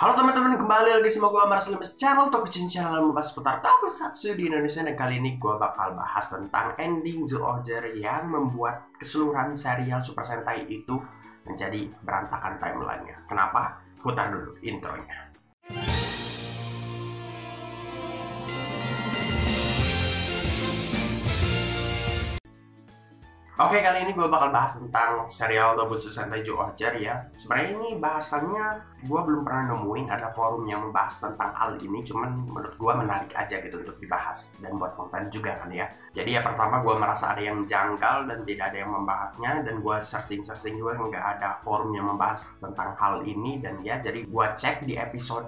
Halo teman-teman, kembali lagi sama gue Mars Limes Channel Tokuchin Channel yang membahas seputar tokusatsu di Indonesia. Dan kali ini gue bakal bahas tentang ending Zyuohger yang membuat keseluruhan serial Super Sentai itu menjadi berantakan timelinenya. Kenapa? Putar dulu intronya. Oke, kali ini gue bakal bahas tentang serial Dobutsu Sentai Zyuohger ya. Sebenarnya ini bahasannya gue belum pernah nemuin ada forum yang membahas tentang hal ini, cuman menurut gue menarik aja gitu untuk dibahas dan buat konten juga kan ya. Jadi ya pertama gue merasa ada yang janggal dan tidak ada yang membahasnya, dan gue searching juga nggak ada forum yang membahas tentang hal ini. Dan ya jadi gue cek di episode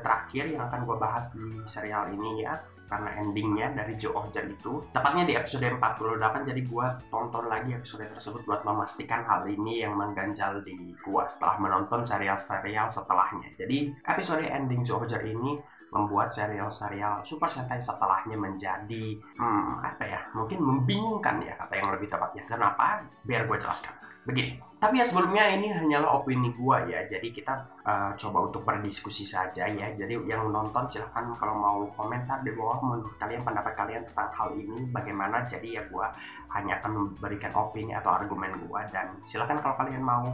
terakhir yang akan gue bahas di serial ini ya, karena endingnya dari Zyuohger itu tepatnya di episode 48. Jadi gua tonton lagi episode tersebut buat memastikan hal ini yang mengganjal di gua setelah menonton serial-serial setelahnya. Jadi episode ending Zyuohger ini membuat serial-serial Super Sentai setelahnya menjadi mungkin membingungkan ya, kata yang lebih tepatnya. Kenapa? Biar gue jelaskan begini. Tapi ya sebelumnya ini hanyalah opini gue ya, jadi kita coba untuk berdiskusi saja ya. Jadi yang nonton silahkan kalau mau komentar di bawah menurut kalian, pendapat kalian tentang hal ini bagaimana. Jadi ya gue hanya akan memberikan opini atau argumen gue, dan silahkan kalau kalian mau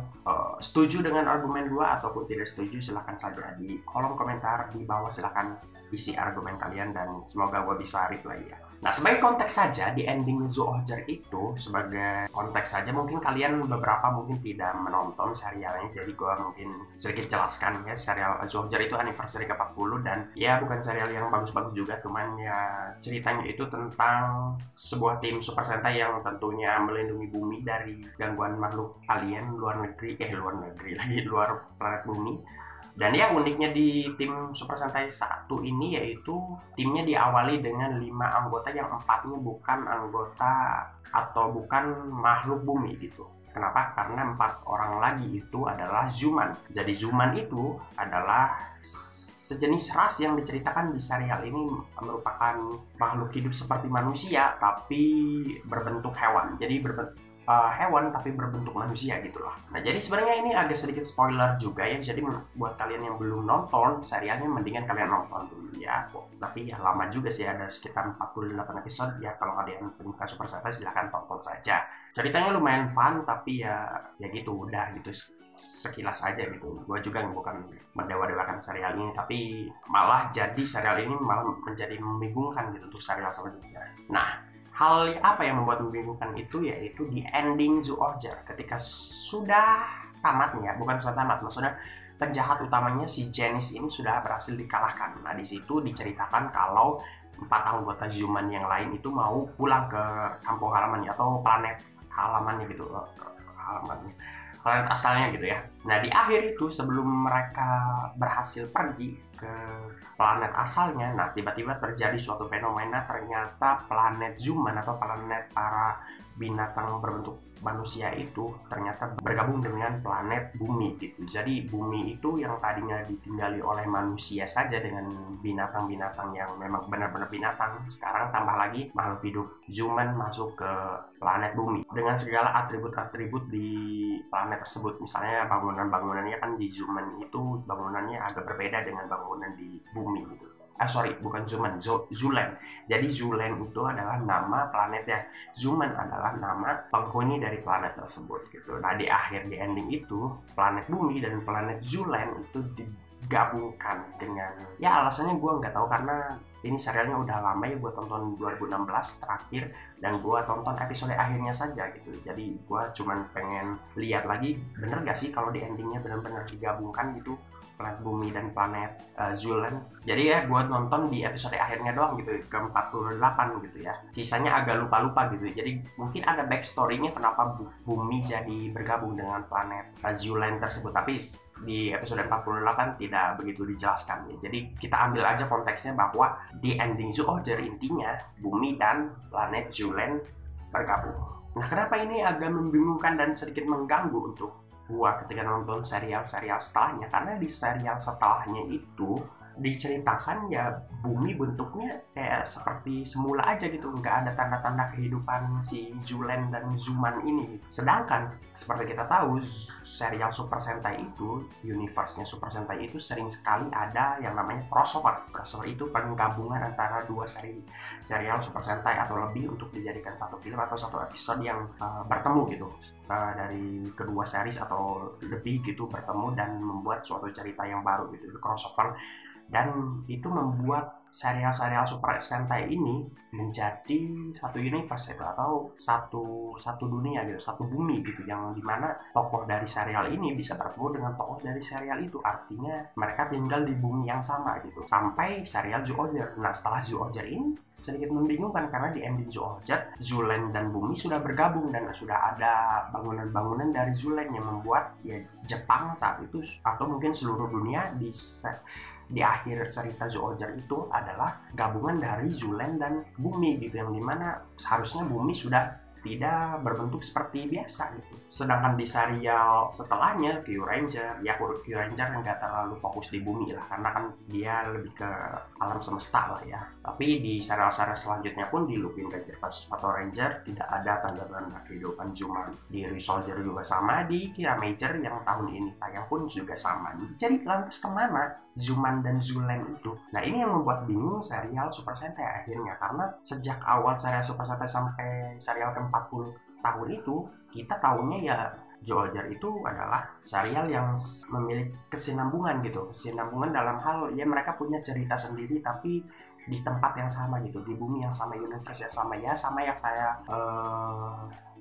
setuju dengan argumen gue ataupun tidak setuju, silahkan saja di kolom komentar di bawah. Silahkan isi argumen kalian dan semoga gue bisa reply ya. Nah, sebagai konteks saja di ending Zyuohger itu, sebagai konteks saja mungkin kalian beberapa mungkin tidak menonton serialnya, jadi gue mungkin sedikit jelaskan ya. Serial Zyuohger itu anniversary ke-40, dan ya bukan serial yang bagus-bagus juga, cuman ya ceritanya itu tentang sebuah tim Super Sentai yang tentunya melindungi bumi dari gangguan makhluk alien luar planet bumi. Dan ya uniknya di tim Super Sentai 1 ini yaitu timnya diawali dengan 5 anggota yang 4-nya bukan anggota atau bukan makhluk bumi gitu. Kenapa? Karena 4 orang lagi itu adalah Zuman. Jadi Zuman itu adalah sejenis ras yang diceritakan di serial ini merupakan makhluk hidup seperti manusia tapi berbentuk hewan. Jadi hewan tapi berbentuk manusia gitu loh. Nah, jadi sebenarnya ini agak sedikit spoiler juga ya. Jadi buat kalian yang belum nonton serialnya, mendingan kalian nonton dulu ya. Tapi ya lama juga sih, ada sekitar 48 episode ya. Kalau kalian penyuka Super Sentai silahkan tonton saja. Ceritanya lumayan fun, tapi ya gitu udah gitu sekilas aja gitu. Gue juga bukan mendewa-dewakan serial ini, tapi malah jadi serial ini malah menjadi membingungkan gitu untuk serial selanjutnya. Nah, hal apa yang membuat membingungkan itu yaitu di ending Zyuohger ketika sudah tamat ya, bukan sudah tamat, maksudnya penjahat utamanya si Genis ini sudah berhasil dikalahkan. Nah, di situ diceritakan kalau 4 anggota Zuman yang lain itu mau pulang ke kampung halamannya atau planet halamannya gitu, planet asalnya gitu ya. Nah, di akhir itu sebelum mereka berhasil pergi ke planet asalnya, nah tiba-tiba terjadi suatu fenomena. Ternyata planet Zuman atau planet para binatang berbentuk manusia itu ternyata bergabung dengan planet bumi gitu. Jadi bumi itu yang tadinya ditinggali oleh manusia saja dengan binatang-binatang yang memang benar-benar binatang, sekarang tambah lagi makhluk hidup Zuman masuk ke planet bumi dengan segala atribut-atribut di planet tersebut. Misalnya bangunannya kan di Zuman itu bangunannya agak berbeda dengan bangunan di bumi gitu. Bukan Zuman, Zulen. Jadi Zulen itu adalah nama planetnya, Zuman adalah nama penghuni dari planet tersebut gitu. Nah, di ending itu planet bumi dan planet Zulen itu digabungkan dengan, ya alasannya gue nggak tahu, karena ini serialnya udah lama ya, gue tonton 2016 terakhir dan gue tonton episode akhirnya saja gitu. Jadi gue cuman pengen lihat lagi bener gak sih kalau di endingnya benar-benar digabungkan gitu planet bumi dan planet Zulen. Jadi ya gue nonton di episode akhirnya doang gitu, ke-48 gitu ya. Sisanya agak lupa-lupa gitu. Jadi mungkin ada backstory-nya kenapa bumi jadi bergabung dengan planet Zulen tersebut. Tapi di episode 48 tidak begitu dijelaskan ya. Jadi kita ambil aja konteksnya bahwa di ending Zyuohger intinya bumi dan planet Zulen bergabung. Nah, kenapa ini agak membingungkan dan sedikit mengganggu untuk gua ketika nonton serial-serial setelahnya? Karena di serial setelahnya itu diceritakan ya bumi bentuknya kayak seperti semula aja gitu, nggak ada tanda-tanda kehidupan si Zulen dan Zuman ini. Sedangkan seperti kita tahu serial Super Sentai itu, universe-nya Super Sentai itu sering sekali ada yang namanya crossover. Crossover itu penggabungan antara dua serial Super Sentai atau lebih untuk dijadikan satu film atau satu episode yang bertemu gitu, dari kedua series atau lebih gitu bertemu dan membuat suatu cerita yang baru gitu, itu crossover. Dan itu membuat serial-serial Super Sentai ini menjadi satu universe itu, atau satu dunia gitu, satu bumi gitu, yang dimana tokoh dari serial ini bisa bertemu dengan tokoh dari serial itu. Artinya mereka tinggal di bumi yang sama gitu, sampai serial Zyuohger. Nah, setelah Zyuohger ini sedikit membingungkan karena di ending Zyuohger, Zulen dan bumi sudah bergabung dan sudah ada bangunan-bangunan dari Zulen yang membuat ya Jepang saat itu atau mungkin seluruh dunia di akhir cerita Zyuohger itu adalah gabungan dari Zulen dan bumi gitu, yang dimana seharusnya bumi sudah tidak berbentuk seperti biasa gitu. Sedangkan di serial setelahnya Kyuranger, ya Kyuranger nggak terlalu fokus di bumi lah, karena kan dia lebih ke alam semesta lah ya. Tapi di serial-serial selanjutnya pun di Lupin Ranger vs Power Ranger tidak ada tanda-tanda kehidupan Zuman. Di Resoldier juga sama, di Kiramager yang tahun ini tayang pun juga sama. Jadi lantas kemana Zuman dan Zulen itu? Nah, ini yang membuat bingung serial Super Sentai akhirnya, karena sejak awal serial Super Sentai sampai serial ke-40 tahun itu kita tahunya ya Zyuohger itu adalah serial yang memiliki kesinambungan gitu, kesinambungan dalam hal ya mereka punya cerita sendiri tapi di tempat yang sama gitu, di bumi yang sama, universe yang sama ya, sama ya kayak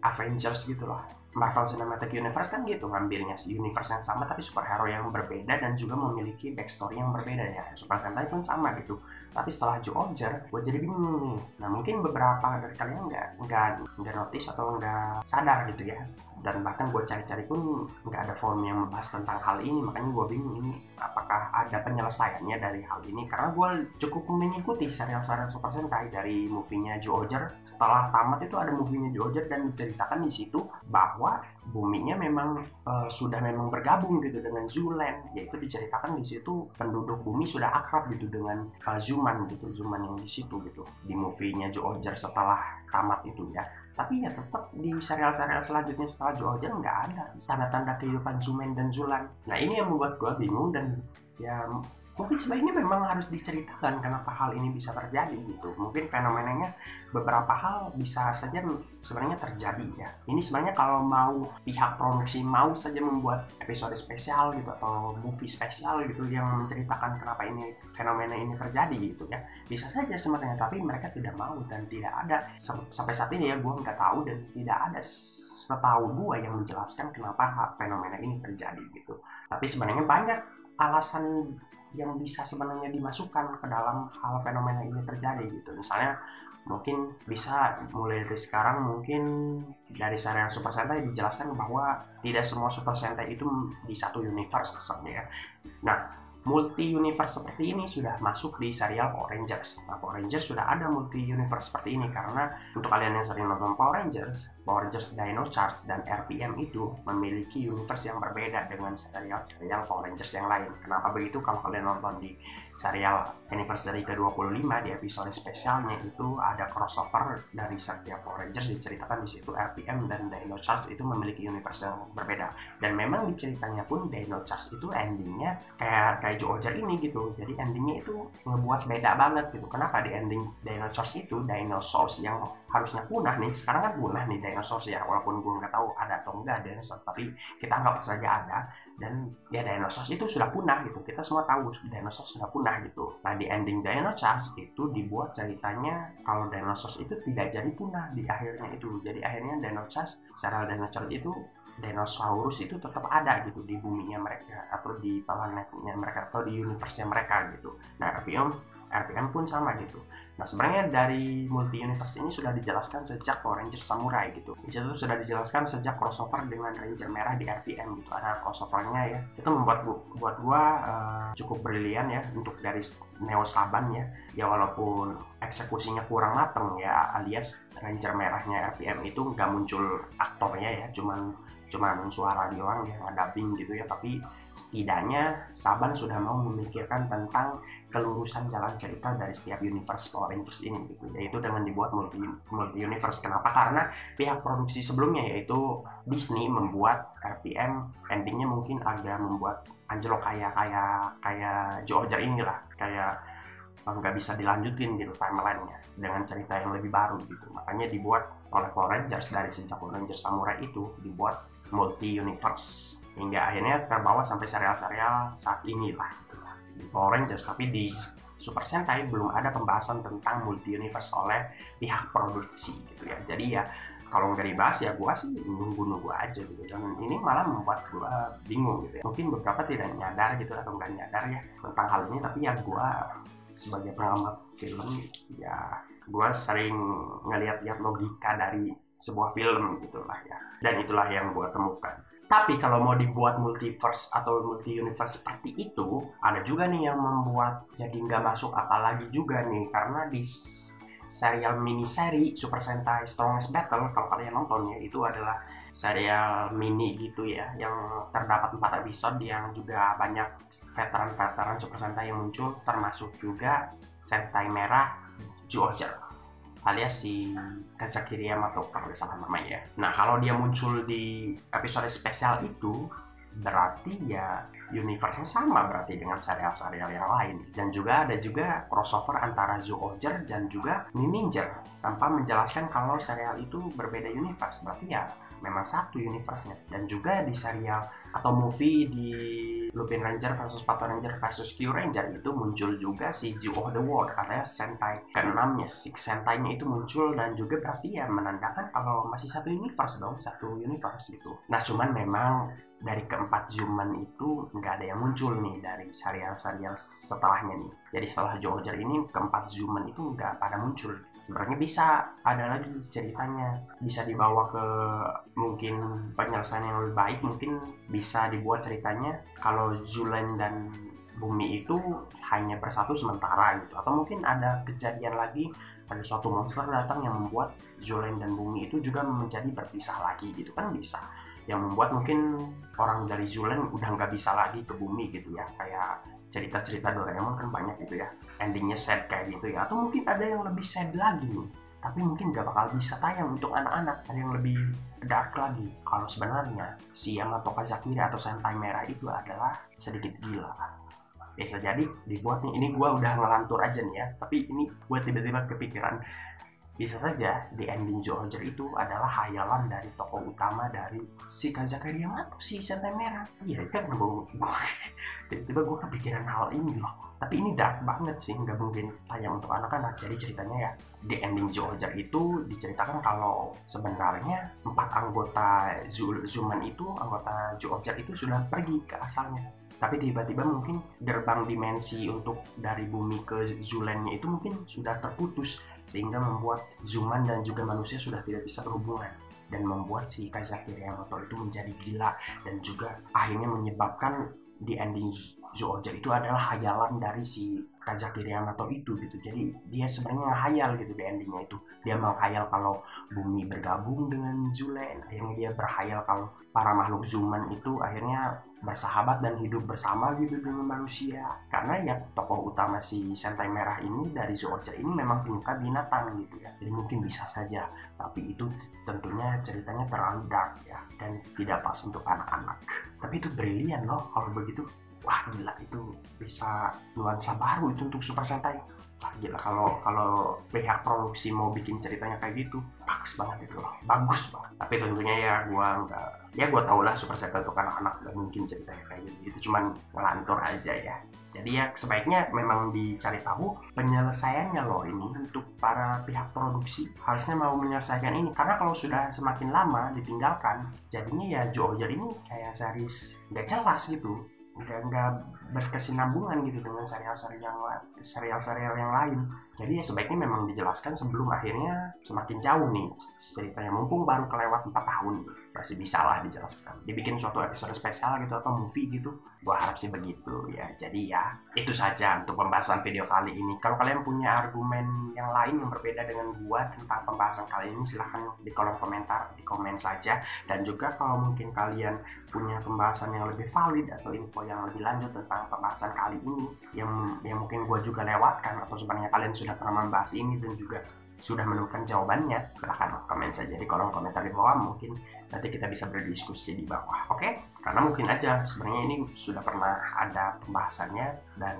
Avengers gitu loh. Marvel Cinematic Universe kan gitu, ngambilnya universe yang sama tapi superhero yang berbeda dan juga memiliki backstory yang berbeda ya. Super Sentai pun sama gitu. Tapi setelah Zyuohger, gue jadi bingung nih. Nah, mungkin beberapa dari kalian nggak notice atau nggak sadar gitu ya. Dan bahkan gue cari-cari pun nggak ada forum yang membahas tentang hal ini, makanya gue bingung ini apakah ada penyelesaiannya dari hal ini, karena gue cukup mengikuti serial-serial Super Sentai dari movie-nya Zyuohger. Setelah tamat itu ada movie-nya Zyuohger dan diceritakan di situ bahwa buminya memang sudah memang bergabung gitu dengan Zulen, yaitu diceritakan di situ penduduk bumi sudah akrab gitu dengan Zuman gitu, Zuman yang di situ gitu di movie-nya Zyuohger setelah tamat itu ya. Tapi ya tetap di serial-serial selanjutnya setelah Zyuohger nggak ada tanda-tanda kehidupan Zumen dan Zulan. Nah, ini yang membuat gue bingung dan ya mungkin sebaiknya memang harus diceritakan kenapa hal ini bisa terjadi gitu. Mungkin fenomenanya beberapa hal bisa saja sebenarnya terjadi ya. Ini sebenarnya kalau mau pihak produksi mau saja membuat episode spesial gitu atau movie spesial gitu yang menceritakan kenapa ini fenomena ini terjadi gitu ya, bisa saja sebenarnya, tapi mereka tidak mau dan tidak ada sampai saat ini ya, gue nggak tahu dan tidak ada setahu gue yang menjelaskan kenapa fenomena ini terjadi gitu. Tapi sebenarnya banyak alasan yang bisa sebenarnya dimasukkan ke dalam hal fenomena ini terjadi gitu. Misalnya mungkin bisa mulai dari sekarang, mungkin dari serial Super Sentai dijelaskan bahwa tidak semua Super Sentai itu di satu universe misalnya ya. Nah, multi universe seperti ini sudah masuk di serial Power Rangers. Nah, Power Rangers sudah ada multi universe seperti ini karena untuk kalian yang sering nonton Power Rangers Dino Charge dan RPM itu memiliki universe yang berbeda dengan serial Power Rangers yang lain. Kenapa begitu? Kalau kalian nonton di serial anniversary ke-25 di episode spesialnya itu ada crossover dari setiap Power Rangers, diceritakan di situ RPM dan Dino Charge itu memiliki universe yang berbeda. Dan memang di ceritanya pun Dino Charge itu endingnya kayak Zyuohger ini gitu. Jadi endingnya itu ngebuat beda banget gitu. Kenapa di ending Dino Charge itu dinosaurus yang harusnya punah nih, sekarang kan punah nih dinosaurus ya, walaupun gue nggak tahu ada atau enggak dinosaurus, tapi kita anggap saja ada. Dan ya dinosaurus itu sudah punah gitu, kita semua tahu dinosaurus sudah punah gitu. Nah, di ending Dino Charge itu dibuat ceritanya kalau dinosaurus itu tidak jadi punah di akhirnya itu. Jadi akhirnya Dino Charge, serial Dino Charge itu dinosaurus itu tetap ada gitu di buminya mereka atau di planetnya mereka atau di universe-nya mereka gitu. Nah, RPM pun sama gitu. Nah, sebenarnya dari multi universe ini sudah dijelaskan sejak Power Rangers Samurai gitu. Di situ sudah dijelaskan sejak crossover dengan Ranger Merah di RPM gitu. Ada crossovernya ya. Itu membuat gua cukup brilian ya untuk dari Neo Saban ya. Ya walaupun eksekusinya kurang mateng ya, alias Ranger Merahnya RPM itu nggak muncul aktornya ya, cuman suara doang ya, dubbing gitu ya, tapi setidaknya Saban sudah mau memikirkan tentang kelurusan jalan cerita dari setiap universe Power Rangers ini gitu, yaitu dengan dibuat multi universe. Kenapa? Karena pihak produksi sebelumnya yaitu Disney membuat RPM endingnya mungkin agak membuat Angelo kayak Joe Roger inilah, kayak nggak bisa dilanjutin gitu timelinenya dengan cerita yang lebih baru gitu. Makanya dibuat oleh Power Rangers dari sejak Power Rangers Samurai itu dibuat multi universe hingga akhirnya terbawa sampai serial-serial saat inilah gitu, di Power Rangers. Tapi di Super Sentai belum ada pembahasan tentang multi universe oleh pihak produksi gitu ya. Jadi ya kalau nggak dibahas ya gua sih nunggu aja gitu, dan ini malah membuat gua bingung gitu ya. Mungkin beberapa tidak nyadar gitu atau nggak nyadar ya tentang hal ini, tapi ya gua sebagai pengamat film ya gua sering ngeliat-liat logika dari sebuah film gitulah ya, dan itulah yang gua temukan. Tapi kalau mau dibuat multiverse atau multi universe seperti itu, ada juga nih yang membuat jadi nggak masuk apalagi juga nih, karena di serial mini seri Super Sentai Strongest Battle, kalau kalian nonton ya, itu adalah serial mini gitu ya, yang terdapat 4 episode yang juga banyak veteran-veteran Super Sentai yang muncul, termasuk juga Sentai Merah Zyuohger alias si Kazakiri Yamato kalau nggak salah namanya ya. Nah kalau dia muncul di episode spesial itu berarti ya universe-nya sama berarti dengan serial-serial yang lain, dan juga ada juga crossover antara Zyuohger dan juga Ninja tanpa menjelaskan kalau serial itu berbeda universe. Berarti ya memang satu universe-nya. Dan juga di serial atau movie di Lupin Ranger versus Pato Ranger versus Q Ranger itu muncul juga si Jew of the World, alias Sentai ke-6-nya, Six Sentai-nya itu muncul, dan juga berarti ya menandakan kalau masih satu universe dong, satu universe gitu. Nah cuman memang dari keempat Zuman itu nggak ada yang muncul nih dari serial-serial setelahnya nih. Jadi setelah Zyuohger ini keempat Zuman itu nggak pada muncul. Sebenarnya bisa ada lagi ceritanya, bisa dibawa ke mungkin penyelesaian yang lebih baik, mungkin bisa dibuat ceritanya kalau Zulen dan Bumi itu hanya bersatu sementara gitu, atau mungkin ada kejadian lagi, ada suatu monster datang yang membuat Zulen dan Bumi itu juga menjadi berpisah lagi gitu kan, bisa. Yang membuat mungkin orang dari Zulen udah nggak bisa lagi ke Bumi gitu ya, kayak cerita-cerita Doraemon kan banyak gitu ya, endingnya sad kayak gitu ya. Atau mungkin ada yang lebih sad lagi nih, tapi mungkin gak bakal bisa tayang untuk anak-anak, ada yang lebih dark lagi. Kalau sebenarnya si Yamato Kazakiri atau Sentai Merah itu adalah sedikit gila. Bisa jadi dibuat nih, ini gue udah ngelantur aja nih ya, tapi ini gue tiba-tiba kepikiran, bisa saja di ending Zyuohger itu adalah hayalan dari tokoh utama dari si Kazakiri Yamato, si Sentai Merah. Iya kan, tiba-tiba gue kepikiran hal ini loh. Tapi ini dark banget sih, nggak mungkin tayang untuk anak-anak. Jadi ceritanya ya di ending Zyuohger itu diceritakan kalau sebenarnya 4 anggota Zuman itu, anggota Zyuohger itu sudah pergi ke asalnya. Tapi tiba-tiba mungkin gerbang dimensi untuk dari Bumi ke Zulennya itu mungkin sudah terputus, sehingga membuat Zuman dan juga manusia sudah tidak bisa berhubungan, dan membuat si Kazakiri Yamato itu menjadi gila, dan juga akhirnya menyebabkan di ending Zyuohger itu adalah hayalan dari si Kazakiri Yamato itu gitu. Jadi dia sebenarnya ngehayal gitu di endingnya itu. Dia menghayal kalau Bumi bergabung dengan Zulen. Akhirnya dia berhayal kalau para makhluk Zuman itu akhirnya bersahabat dan hidup bersama gitu dengan manusia. Karena ya tokoh utama si Sentai Merah ini dari Zyuohger ini memang penyuka binatang gitu ya. Jadi mungkin bisa saja, tapi itu tentunya ceritanya terlalu dark ya, dan tidak pas untuk anak-anak. Tapi itu brilian loh kalau begitu. Wah gila, itu bisa nuansa baru itu untuk Super Sentai. Wah gila, kalau pihak produksi mau bikin ceritanya kayak gitu, bagus banget itu loh, bagus banget. Tapi tentunya ya gua tau lah Super Sentai untuk anak-anak gak mungkin ceritanya kayak gitu. Itu cuman ngelantur aja ya. Jadi ya sebaiknya memang dicari tahu penyelesaiannya loh ini untuk para pihak produksi. Harusnya mau menyelesaikan ini, karena kalau sudah semakin lama ditinggalkan, jadinya ya Zyuohger ini kayak series nggak jelas gitu. Nggak berkesinambungan gitu dengan serial-serial yang lain. Jadi ya sebaiknya memang dijelaskan sebelum akhirnya semakin jauh nih ceritanya, mumpung baru kelewat 4 tahun masih bisa lah dijelaskan, dibikin suatu episode spesial gitu atau movie gitu. Gua harap sih begitu ya. Jadi ya itu saja untuk pembahasan video kali ini. Kalau kalian punya argumen yang lain yang berbeda dengan gua tentang pembahasan kali ini, silahkan di kolom komentar, di komen saja. Dan juga kalau mungkin kalian punya pembahasan yang lebih valid atau info yang lebih lanjut tentang pembahasan kali ini yang mungkin gua juga lewatkan, atau sebenarnya kalian sudah pernah membahas ini dan juga sudah menemukan jawabannya, silahkan komen saja di kolom komentar di bawah. Mungkin nanti kita bisa berdiskusi di bawah, oke? Karena mungkin aja sebenarnya ini sudah pernah ada pembahasannya dan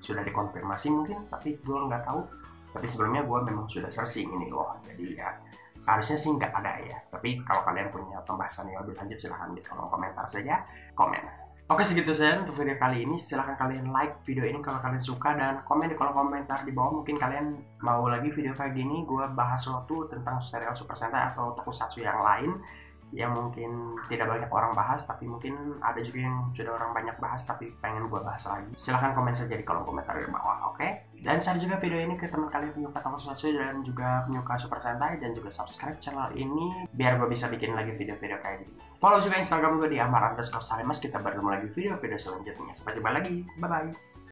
sudah dikonfirmasi mungkin, tapi gue nggak tahu. Tapi sebelumnya gue memang sudah searching ini loh, jadi ya seharusnya sih nggak ada ya. Tapi kalau kalian punya pembahasan yang lebih lanjut, silahkan di kolom komentar saja, komen. Oke, segitu saja untuk video kali ini. Silahkan kalian like video ini kalau kalian suka, dan komen di kolom komentar di bawah. Mungkin kalian mau lagi video kayak gini gue bahas sesuatu tentang serial Super Sentai atau tokusatsu yang lain yang mungkin tidak banyak orang bahas, tapi mungkin ada juga yang sudah orang banyak bahas tapi pengen gue bahas lagi. Silahkan komen saja di kolom komentar di bawah, oke? Dan share juga video ini ke teman kalian penyuka tokusatsu dan juga penyuka Super Sentai, dan juga subscribe channel ini biar gue bisa bikin lagi video-video kayak gini. Follow juga Instagram gue di amar_salimas. Kita bertemu lagi video-video selanjutnya. Sampai jumpa lagi, bye bye.